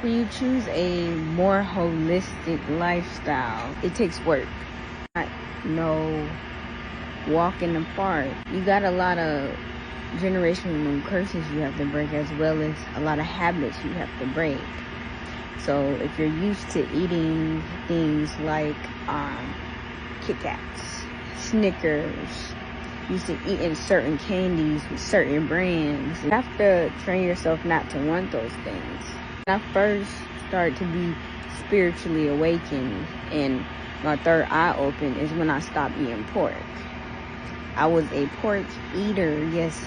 When you choose a more holistic lifestyle, it takes work. Not no walk in the park. You got a lot of generational curses you have to break, as well as a lot of habits you have to break. So if you're used to eating things like Kit Kats, Snickers, used to eating certain candies with certain brands, you have to train yourself not to want those things. When I first started to be spiritually awakened and my third eye opened is when I stopped eating pork. I was a pork eater. Yes,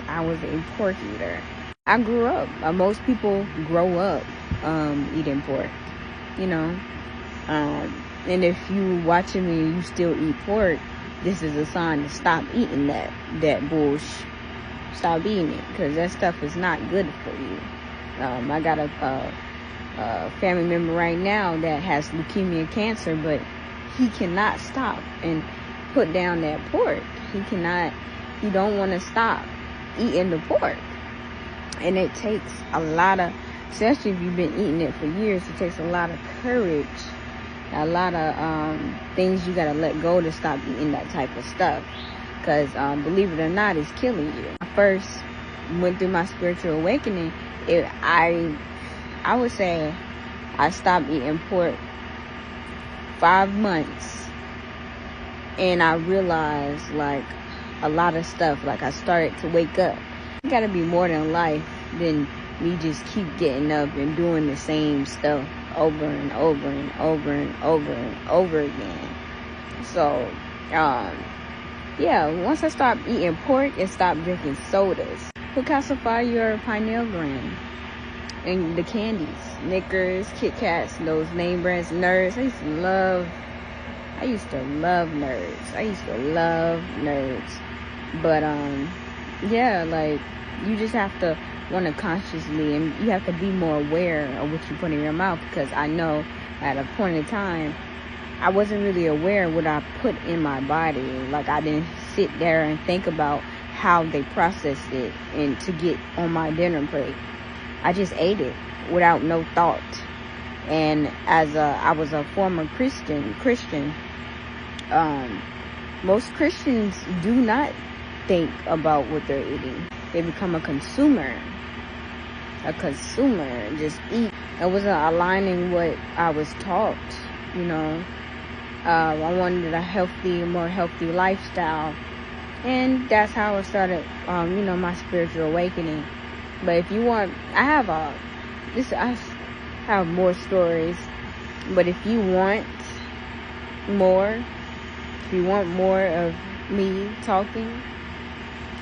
I was a pork eater. I grew up. Most people grow up eating pork, you know. And if you watching me and you still eat pork, this is a sign to stop eating that bullshit. Stop eating it, because that stuff is not good for you. I got a family member right now that has leukemia cancer, but he cannot stop and put down that pork. He don't want to stop eating the pork. And it takes a lot of, especially if you've been eating it for years, it takes a lot of courage, a lot of things you got to let go to stop eating that type of stuff. Because believe it or not, it's killing you. I first went through my spiritual awakening. I would say I stopped eating pork 5 months, and I realized like a lot of stuff. Like I started to wake up. You gotta be more than life than me just keep getting up and doing the same stuff over and over and over and over and over again. So yeah, once I stopped eating pork and stopped drinking sodas, who calcify your pineal gland and the candies, Snickers, Kit Kats, those name brands, Nerds. I used to love Nerds. But yeah, like you just have to want to consciously, and you have to be more aware of what you put in your mouth. Because I know at a point in time, I wasn't really aware of what I put in my body. Like I didn't sit there and think about how they processed it and to get on my dinner plate. I just ate it without no thought. And I was a former Christian. Most Christians do not think about what they're eating. They become a consumer. Just eat. It wasn't aligning what I was taught, you know. I wanted a more healthy lifestyle. And that's how I started, my spiritual awakening. But if you want, I have more stories. But if you want more of me talking,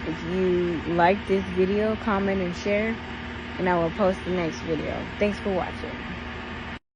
if you like this video, comment and share, and I will post the next video. Thanks for watching.